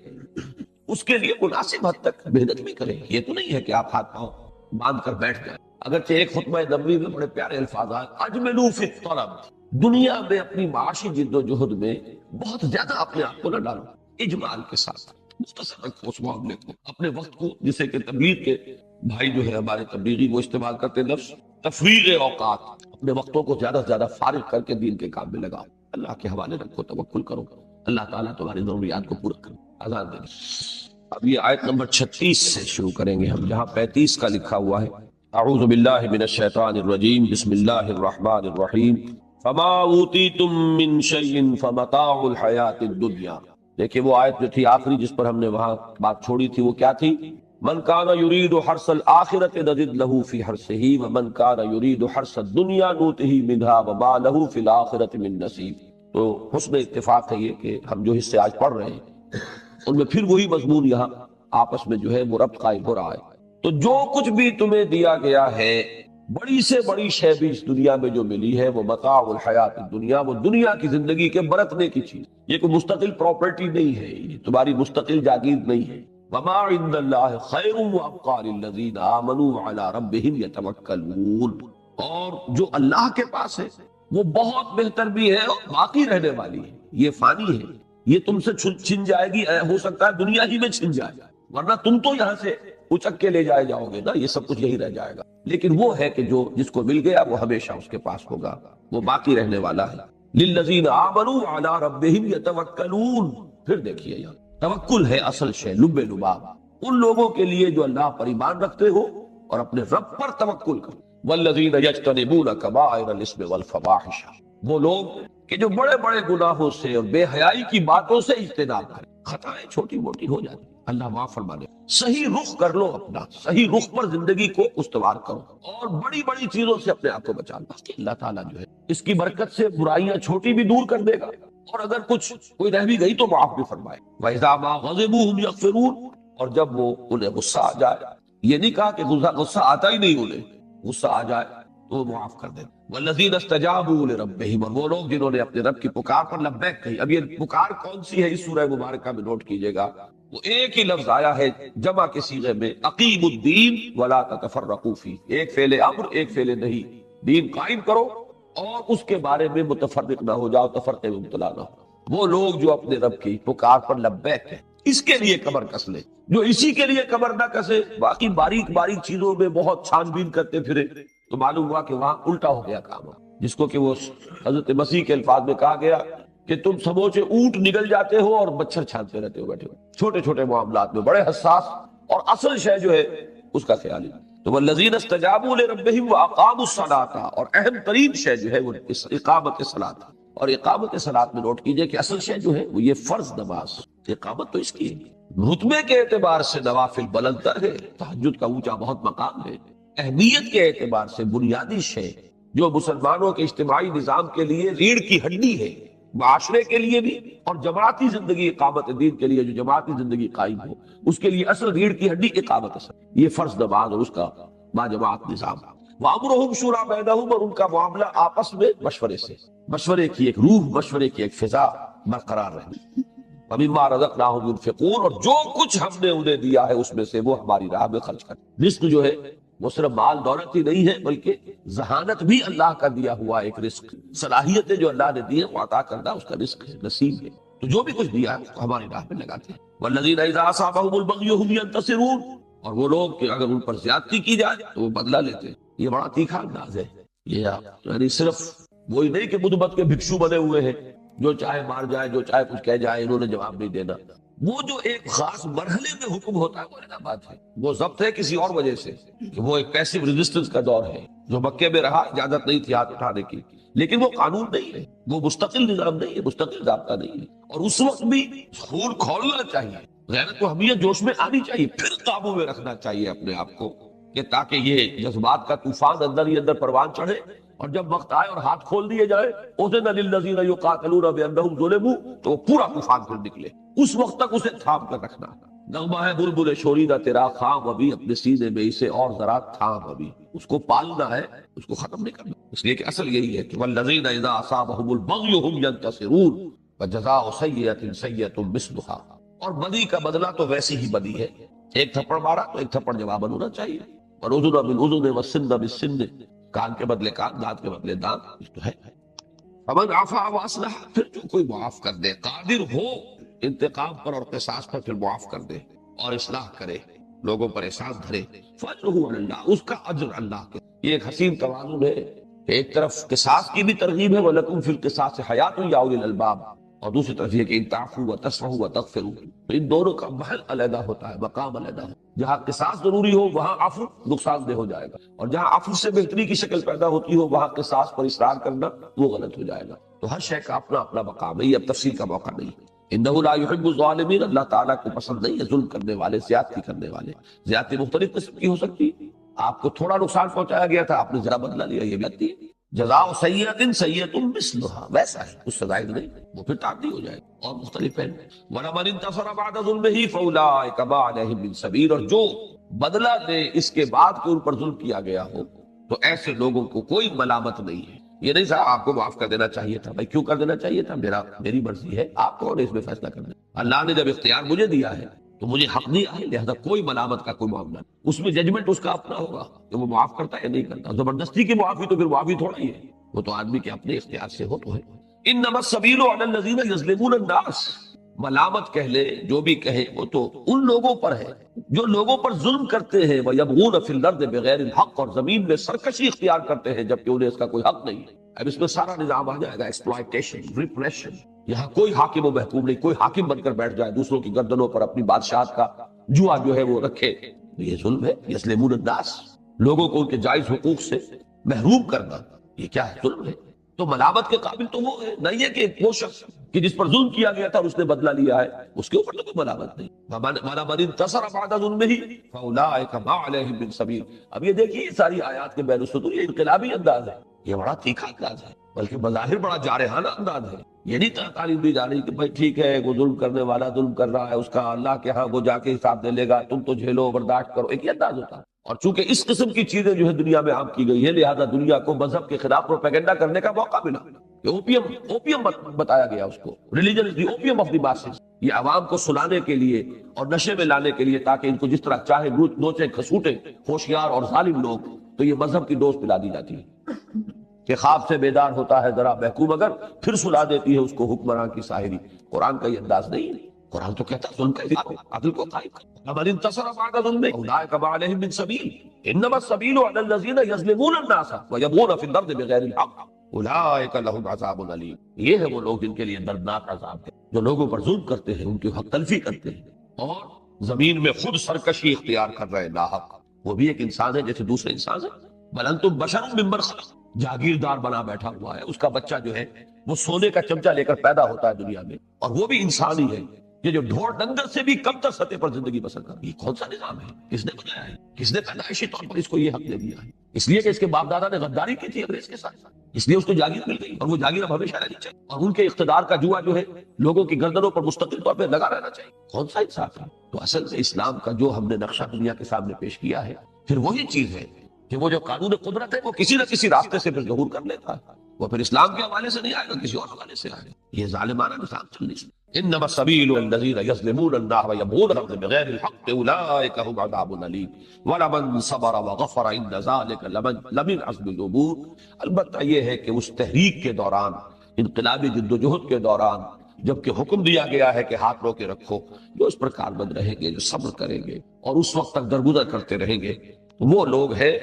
اس کے لیے مناسب حد تک محنت بھی کرے. یہ تو نہیں ہے کہ آپ ہاتھ پاؤں باندھ کر بیٹھ جائیں. اگرچہ ایک خطبہ نبوی میں بڑے پیارے الفاظ ہیں، اجملوا فی الطلب، دنیا میں اپنی معاشی جد و جہد میں بہت زیادہ اپنے آپ کو نہ ڈالو، اجمال کے ساتھ مختصر رکھو اس معاملے کو، اپنے وقت کو، جسے کہ تبلیغ کے بھائی جو ہے ہمارے تبلیغی وہ استعمال کرتے لفظ تفریغ اوقات، اپنے وقتوں کو زیادہ سے زیادہ فارغ کر کے دین کے کام میں لگاؤ، اللہ کے حوالے رکھو، توکل کرو، اللہ تعالیٰ تمہاری ضروریات کو پورا کرے. آزاد دے. اب یہ آیت نمبر 36 سے شروع کریں گے ہم، جہاں 35 کا لکھا ہوا ہے. اعوذ باللہ من الشیطان الرجیم، بسم اللہ الرحمن الرحیم. فما اوتیتم من شیء فمتاع الحیات الدنیا. دیکھیں وہ آیت جو تھی آخری جس پر ہم نے وہاں بات چھوڑی تھی وہ کیا تھی؟ من کان یرید حرث الآخرۃ نزد لہ فی حرثہ ومن کان یرید حرث الدنیا نؤتہ منہا وما لہ فی الآخرۃ من نصیب. تو حسن اتفاق ہے یہ کہ ہم جو حصے آج پڑھ رہے ہیں ان میں پھر وہی مضمون یہاں آپس میں جو ہے وہ ربط قائم ہو رہا ہے. تو جو کچھ بھی تمہیں دیا گیا ہے، بڑی سے بڑی شے بھی اس دنیا میں جو ملی ہے وہ متاع الحیات الدنیا، وہ دنیا کی زندگی کے برتنے کی چیز. یہ کوئی مستقل پراپرٹی نہیں ہے، یہ تمہاری مستقل جاگیر نہیں ہے. وما عند اللہ خیر وابقى للذین آمنوا وعلی ربہم یتوکلون. اور جو اللہ کے پاس ہے وہ بہت بہتر بھی ہے اور باقی رہنے والی ہے. یہ فانی ہے، یہ تم سے چھن جائے گی، ہو سکتا ہے دنیا ہی میں چھن جائے، ورنہ تم تو یہاں سے اچک کے لے جائے جاؤ گے نا، یہ سب کچھ یہی رہ جائے گا. لیکن وہ ہے کہ جو جس کو مل گیا وہ ہمیشہ اس کے پاس ہوگا، وہ باقی رہنے والا ہے. للذین آمنوا وعلی ربہم یتوکلون. پھر دیکھیے یہاں توکل ہے اصل شے، لب لباب ان لوگوں کے لیے جو اللہ پر ایمان رکھتے ہو اور اپنے رب پر توکل کرو. والذین یجتنبون کبائر الاثم والفواحش، وہ لوگ کہ جو بڑے بڑے گناہوں سے اور بے حیائی کی باتوں سے اجتناب کریں. خطائیں چھوٹی موٹی ہو جاتی، اللہ معاف فرما دے. صحیح رخ کر لو، اپنا صحیح رخ پر زندگی کو استوار کرو اور بڑی بڑی چیزوں سے اپنے آپ کو بچا لو. اللہ تعالیٰ جو ہے اس کی برکت سے برائیاں چھوٹی بھی دور کر دے گا، اور اگر کچھ کوئی رہ بھی گئی تو معاف بھی فرمائے. وَإِذَا مَا غَضِبُوا هُمْ يَغْفِرُونَ. اور جب وہ انہیں غصہ آ جائے، یہ نہیں کہا کہ غصہ آتا ہی نہیں، انہیں غصہ آ جائے تو وہ معاف کر دیں. وَالَّذِينَ اسْتَجَابُوا لِرَبِّهِمْ. اور وہ لوگ جنہوں نے اپنے رب کی پکار پر لبیک کہی. اب یہ پکار کون سی ہے اس سورہ مبارکہ میں نوٹ کیجئے گا، وہ ایک ہی لفظ آیا ہے جمع کے صیغے میں، اقیموا الدین ولا تتفرقوا فیہ. ایک فعل امر، ایک فعل نہیں. دین قائم کرو اور اس کے بارے میں متفرق نہ ہو جاؤ، تفرقے میں مبتلا نہ ہو. وہ لوگ جو اپنے رب کی پکار پر لبیک ہیں، اس کے لیے کمر کس لے. جو اسی کے لیے کمر نہ کسے، باقی باریک باریک چیزوں میں بہت چھان بین کرتے پھرے، تو معلوم ہوا کہ وہاں الٹا ہو گیا کام. جس کو کہ وہ حضرت مسیح کے الفاظ میں کہا گیا کہ تم سموچے اونٹ نگل جاتے ہو اور مچھر چھانتے رہتے ہو بیٹھے ہو. چھوٹے چھوٹے معاملات میں بڑے حساس اور اصل شے جو ہے اس کا خیال ہے. تو والذین استجابوا لربہم واقاموا الصلاۃ. اور اہم ترین شے جو ہے وہ اقامت الصلاۃ. اور اقامت الصلاۃ میں نوٹ کیجئے کہ اصل شے جو ہے وہ یہ فرض نماز. اقامت تو اس کی ہے، رتبے کے اعتبار سے نوافل بلندتر ہے، تہجد کا اونچا بہت مقام ہے، اہمیت کے اعتبار سے بنیادی شے جو مسلمانوں کے اجتماعی نظام کے لیے ریڑھ کی ہڈی ہے، معاشرے کے لیے بھی اور جماعتی زندگی اقامت دین کے لیے جو جماعتی زندگی قائم ہو اس کے لیے اصل ریڑھ کی ہڈی اقامت اصل، یہ فرض نماز اور اس کا با جماعت نظام۔ وَأَمْرُهُمْ شُورَىٰ بَيْنَهُمْ، اور ان کا معاملہ آپس میں مشورے سے، مشورے کی ایک روح، مشورے کی ایک فضا برقرار رہے۔ وَمِمَّا رَزَقْنَاهُمْ يُنْفِقُونَ، اور جو کچھ ہم نے انہیں دیا ہے اس میں سے وہ ہماری راہ میں خرچ کریں۔ رزق جو ہے وہ صرف مال دولت ہی نہیں ہے بلکہ ذہانت بھی اللہ کا دیا ہوا ایک رزق، صلاحیتیں جو اللہ نے دی ہیں وہ عطا کرنا اس کا رزق ہے، نصیب ہے۔ تو جو بھی کچھ دیا ہے اس کو ہماری راہ میں لگاتے ہیں۔ وَالَّذِينَ إِذَا أَصَابَهُمُ الْبَغْيُ هُمْ يَنتَصِرُونَ، اور وہ لوگ کہ اگر ان پر زیادتی کی جائے تو وہ بدلہ لیتے ہیں۔ یہ بڑا تیکھا انداز ہے، یہ یعنی صرف وہی نہیں کہ بدھ مت کے بھکشو بنے ہوئے ہیں، جو چاہے مار جائے جو چاہے کچھ کہہ جائے انہوں نے جواب نہیں دینا۔ وہ جو ایک خاص مرحلے میں حکم ہوتا ہے وہ الگ بات ہے، وہ ضبط ہے کسی اور وجہ سے، کہ وہ ایک پیسو ریزسٹنس کا دور ہے جو مکے میں رہا، اجازت نہیں تھی ہاتھ اٹھانے کی، لیکن وہ قانون نہیں ہے، وہ مستقل نظام نہیں ہے، مستقل ضابطہ نہیں ہے۔ اور اس وقت بھی خون کھولنا چاہیے، غیرت و حمیت جوش میں آنی چاہیے، پھر قابو میں رکھنا چاہیے اپنے آپ کو، کہ تاکہ یہ جذبات کا طوفان اندر ہی اندر پروان چڑھے، اور جب وقت آئے اور ہاتھ کھول دیے جائے اذن للذین یقاتلون بانہم ظلموا، تو وہ پورا طوفان پھر نکلے، اس وقت تک اسے تھام کر رکھنا۔ نغمہ ہے بلبل شوریدہ تیرا خام ابھی، اپنے سینے میں اسے اور ذرا تھام ابھی، اس کو پالنا ہے، اس کو ختم نہیں کرنا۔ اس لیے کہ اصل یہی ہے کہ والذین اذا اصابهم البغی هم ينتصرون وجزاء سیئۃ سیئۃ مثلها، اور بدی کا بدلہ تو ویسی ہی بدی ہے، ایک تھپڑ مارا تو ایک تھپڑ جواباً ہونا چاہیے، اور اذن بالاذن والسن بالسن، کان کے بدلے کان، دانت کے بدلے دانت، یہ تو ہے۔ فمن عفا واصلح، پھر جو کوئی معاف کر دے، قادر ہو انتقام پر اور قصاص پر، پھر معاف کر دے اور اصلاح کرے، لوگوں پر احسان دھرے، فاجرہ علی اللہ، اس کا اجر اللہ کے۔ یہ ایک حسین توازن ہے کہ ایک طرف قصاص کی بھی ترغیب ہے، وَلَكُمْ فِي الْقِصَاصِ حَيَاةٌ يَا أُولِي الْأَلْبَابِ، اور دوسری طرف یہ کہ ان تعفوا وتصفحوا وتغفروا، تو ان دونوں کا محل علیحدہ ہوتا ہے، مقام علیحدہ ہے۔ جہاں قصاص ضروری ہو وہاں عفو نقصان دہ ہو جائے گا، اور جہاں عفو سے بہتری کی شکل پیدا ہوتی ہو وہاں قصاص پر اصرار کرنا وہ غلط ہو جائے گا۔ تو ہر شے کا اپنا اپنا مقام ہے، یہ اب تفصیل کا موقع نہیں ہے۔ انہ لا یحب الظالمین، اللہ تعالیٰ کو پسند نہیں ہے ظلم کرنے والے، زیادتی کرنے والے۔ زیادتی مختلف قسم کی ہو سکتی ہے، آپ کو تھوڑا نقصان پہنچایا گیا تھا، آپ نے ذرا بدلہ لیا، یہ بھی آتی ہے۔ جزاء سیئۃ سیئۃ مثلھا، ویسا ہے، اس سے زائد نہیں، وہ پھر تعدی ہو جائے گا اور مختلف ہے۔ وَلَمَنِ انتَصَرَ بَعْدَ ظُلْمِهِ فَأُولَٰئِکَ مَا عَلَیْہِم مِّن سَبِیلٍ، اور جو بدلہ دے اس کے بعد کہ ان پر ظلم کیا گیا ہو تو ایسے لوگوں کو کوئی ملامت نہیں ہے۔ یہ نہیں صاحب آپ کو معاف کر دینا چاہیے تھا، بھائی کیوں کر دینا چاہیے تھا، میری مرضی ہے، آپ کون ہے اس میں فیصلہ کرنا؟ اللہ نے جب اختیار مجھے دیا ہے تو مجھے حق دیا ہے، لہذا کوئی ملامت کا کوئی معاملہ نہیں، اس میں ججمنٹ اس کا اپنا ہوگا کہ وہ معاف کرتا ہے یا نہیں کرتا۔ زبردستی کی معافی تو پھر معافی تھوڑا ہی ہے، وہ تو آدمی کے اپنے اختیار سے ہو تو ہے۔ انما السبیل علی الذین یظلمون الناس، ملامت کہہ لے جو بھی کہے وہ تو ان لوگوں پر ہے جو لوگوں پر ظلم کرتے ہیں، وَيَبْغُونَ فِي الْأَرْضِ بِغَيْرِ الْحَقِّ، اور زمین میں سرکشی اختیار کرتے ہیں جبکہ انہیں اس کا کوئی حق نہیں۔ اب اس میں سارا نظام آ جائے گا، ایکسپلائٹیشن، ریپریشن۔ یہاں کوئی حاکم و محکوم نہیں، کوئی حاکم بن کر بیٹھ جائے دوسروں کی گردنوں پر اپنی بادشاہت کا جوا جو ہے وہ رکھے، یہ ظلم ہے۔ یظلمون الناس، لوگوں کو ان کے جائز حقوق سے محروم کرنا، یہ کیا ہے؟ ظلم ہے۔ تو ملامت کے قابل تو وہ ہے نہیں ہے کہ وہ شخص کہ جس پر ظلم کیا گیا تھا اور اس نے بدلہ لیا ہے، اس کے اوپر تو کوئی ملامت نہیں۔ وَمَنِ انتَصَرَ بَعْدَ ظُلْمِهِ فَأُولَٰئِکَ مَا عَلَیْہِم مِّن سَبِیلٍ۔ اب یہ دیکھیے ساری آیات کے بین السطور، یہ انقلابی انداز ہے، یہ بڑا تیکھا انداز ہے، بلکہ بظاہر بڑا جارحانہ انداز ہے۔ یہ نہیں تعلیم دی جا رہی کہ بھائی ٹھیک ہے وہ ظلم کرنے والا ظلم کر رہا ہے، اس کا اللہ کے ہاں وہ جا کے حساب دے لے گا، تم تو جھیلو برداشت کرو، ایک یہ انداز ہوتا ہے۔ اور چونکہ اس قسم کی چیزیں جو ہے دنیا میں عام کی گئی ہے، لہذا دنیا کو مذہب کے خلاف پروپیگنڈا کرنے کا موقع ملا۔ اوپیم بتایا گیا اس کو، religion is the opium of the masses, یہ عوام کو سلانے کے لیے اور نشے میں لانے کے لیے تاکہ ان کو جس طرح چاہے نوچے کھسوٹے ہوشیار اور ظالم لوگ، تو یہ مذہب کی ڈوز پلا دی جاتی ہے کہ خواب سے بیدار ہوتا ہے ذرا محکوم اگر، پھر سلا دیتی ہے اس کو حکمراں کی ساحری۔ قرآن کا یہ انداز نہیں ہے، قرآن تو کہتا ہے ظلم کا عدل کو قائم کر۔ وَمَنِ انتَصَرَ بَعْدَ ظُلْمِهِ فَأُولَٰئِکَ مَا عَلَیْہِم مِّن سَبِیلٍ انما السبیل علی الذین یظلمون الناس ویبغون فی الارض بغیر الحق اولئک لهم عذاب علیم۔ یہ ہے وہ لوگ جن کے لیے دردناک عذاب ہے، جو لوگوں پر ظلم کرتے ہیں، ان کی حق تلفی کرتے ہیں اور زمین میں خود سرکشی اختیار کر رہے لاحق۔ وہ بھی ایک انسان ہے جیسے دوسرے انسان ہے۔ بل انتم بشر ممن خلق، جاگیردار بنا بیٹھا ہوا ہے، اس کا بچہ جو ہے وہ سونے کا چمچہ لے کر پیدا ہوتا ہے دنیا میں، اور وہ بھی انسان ہی ہے۔ یہ جو ڈھور ڈنگر سے بھی کم تر سطح پر زندگی بسر کر، یہ کون سا نظام ہے؟ کس نے بنایا ہے؟ کس نے پیدائشی طور پر اس کو یہ حق دے دیا ہے؟ اس لیے کہ اس کے باپ دادا نے غداری کی تھی انگریز کے ساتھ، اس لیے اس کو جاگیر مل گئی، اور وہ جاگیر اب ہمیشہ رہنی چاہیے، اور ان کے اقتدار کا جوا جو ہے لوگوں کی گردنوں پر مستقل طور پہ لگا رہنا چاہیے۔ کون سا انصاف ہے؟ تو اصل میں اسلام کا جو ہم نے نقشہ دنیا کے سامنے پیش کیا ہے، پھر وہی چیز ہے کہ وہ جو قانون قدرت ہے وہ کسی نہ کسی راستے سے پھر ظہور کر لیتا ہے، وہ پھر اسلام کے حوالے سے نہیں آئے گا، کسی اور حوالے سے آئے گا۔ یہ ظالمانہ نظام چلنے سے انما السبیل الذین یظلمون الناس ویبغون الارض بغیر الحق اولئک هم عذاب الیم ولمن صبر وغفر عند ذلک لمن عزم الامور۔ البتہ یہ ہے کہ اس تحریک کے دوران، انقلابی جدوجہد کے دوران، جبکہ حکم دیا گیا ہے کہ ہاتھ رو کے رکھو، جو اس پر کاربند رہیں گے، جو صبر کریں گے اور اس وقت تک درگزر کرتے رہیں گے، وہ لوگ ہیں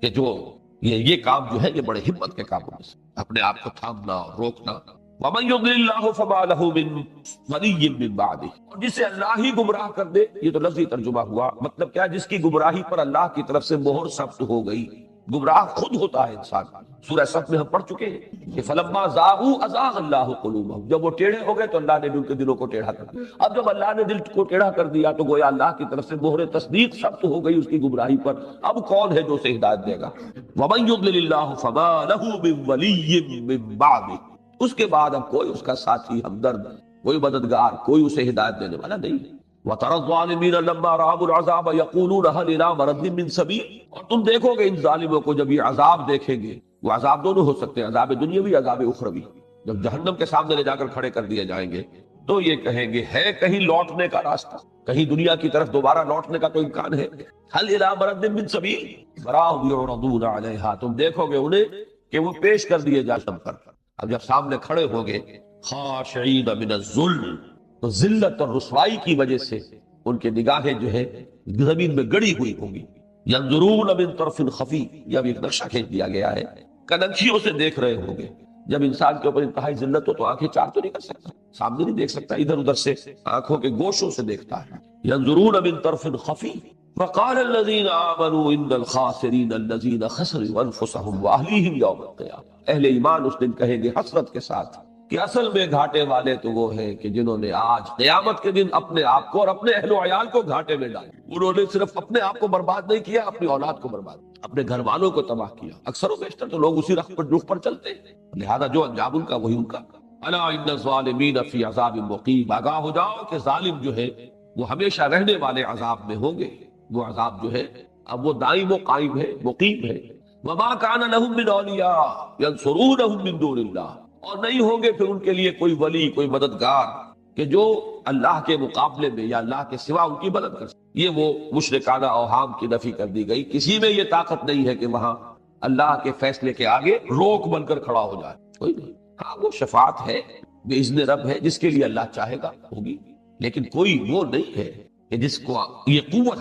کہ جو یہ کام جو ہے یہ بڑے ہمت کے کاموں میں سے، اپنے آپ کو تھامنا اور روکنا۔ وَمَن يُضْلِلِ اللَّهُ فَمَا لَهُ مِن وَلِيٍّ مِّن بَعْدِهِ، اور جسے اللہ ہی گمراہ کر دے، یہ تو لفظی ترجمہ ہوا، مطلب کیا؟ جس کی گمراہی پر اللہ کی طرف سے مہر ثبت ہو گئی۔ گمراہ خود ہوتا ہے انسان، سورہ صف میں ہم پڑھ چکے ہیں کہ فَلَمَّا زَاغُوا أَزَاغَ اللَّهُ قُلُوبَهُمْ، جب وہ ٹیڑھے ہو گئے تو اللہ نے ان کے دلوں کو ٹیڑھا کر دیا۔ اب جب اللہ نے دل کو ٹیڑھا کر دیا تو گویا اللہ کی طرف سے مہر تصدیق ثبت ہو گئی اس کی گمراہی پر، اب کون ہے جو اسے ہدایت دے گا؟ وَمَن يُضْلِلِ اللَّهُ فَمَا لَهُ مِن وَلِيٍّ مِّن بَعْدِهِ، اس کے بعد اب کوئی اس کا ساتھی، ہمدرد، کوئی مددگار، کوئی اسے ہدایت دینے والا نہیں۔ وَتَرَى الظَّالِمِينَ لَمَّا رَأَوُا الْعَذَابَ يَقُولُونَ هَلْ إِلَىٰ مَرَدٍ مِّن سَبِيلٍ، اور تم دیکھو گے ان ظالموں کو جب یہ عذاب دیکھیں گے، وہ عذاب دونوں ہو سکتے ہیں، عذاب دنیاوی، عذاب اخروی، جب جہنم کے سامنے لے جا کر کھڑے کر دیے جائیں گے تو یہ کہیں گے ہے کہیں لوٹنے کا راستہ، کہیں دنیا کی طرف دوبارہ لوٹنے کا کوئی امکان ہے؟ هَلْ إِلَىٰ مَرَدٍ مِّن سَبِيلٍ وَرَاهُمْ يُعْرَضُونَ عَلَيْهَا، تم دیکھو گے انہیں کہ وہ پیش کر دیے جہنم پر، اب جب سامنے کھڑے ہوں گے خاشعین من الذل، تو ذلت اور رسوائی کی وجہ سے ان کے نگاہیں جو ہے زمین میں گڑی ہوئی ہوں گی۔ ینظرون من طرف خفی، یہ اب ایک نقشہ کھینچ دیا گیا ہے، کنکھیوں سے دیکھ رہے ہوں گے۔ جب انسان کے اوپر انتہائی ذلت ہو تو آنکھیں چار تو نہیں کر سکتا، سامنے نہیں دیکھ سکتا، ادھر ادھر سے آنکھوں کے گوشوں سے دیکھتا ہے۔ ینظرون من طرف خفی وقال الذین آمنوا ان الخاسرین الذین خسروا انفسهم واہلیہم یوم القیامہ، اہل ایمان اس دن کہیں گے حسرت کے ساتھ کہ اصل میں گھاٹے والے تو وہ ہیں کہ جنہوں نے آج قیامت کے دن اپنے آپ کو اور اپنے اہل و عیال کو گھاٹے میں ڈالا۔ انہوں نے صرف اپنے آپ کو برباد نہیں کیا، اپنی اولاد کو برباد، اپنے گھر والوں کو تباہ کیا۔ اکثر و بیشتر تو لوگ اسی رخ پر چلتے ہیں، لہذا جو انجام ان کا وہی ان کا۔ الا ان الظالمین فی عذاب مقیم، آگاہ ہو جاؤ کہ ظالم جو ہے وہ ہمیشہ رہنے والے عذاب میں ہوں گے، وہ عذاب جو ہے اب وہ دائم و قائم ہے، مقیم ہے۔ وما کان لهم من اولیاء ینصرونهم من دون اللہ، اور نہیں ہوں گے پھر ان کے لیے کوئی ولی، کوئی مددگار کہ جو اللہ کے مقابلے میں یا اللہ کے سوا ان کی مدد کر سکے۔ یہ وہ مشرکانہ اوہام کی نفی کر دی گئی، کسی میں یہ طاقت نہیں ہے کہ وہاں اللہ کے فیصلے کے آگے روک بن کر کھڑا ہو جائے، کوئی نہیں۔ ہاں وہ شفاعت ہے، باذن رب ہے، جس کے لیے اللہ چاہے گا ہوگی، لیکن کوئی وہ نہیں ہے کہ جس کو یہ قوت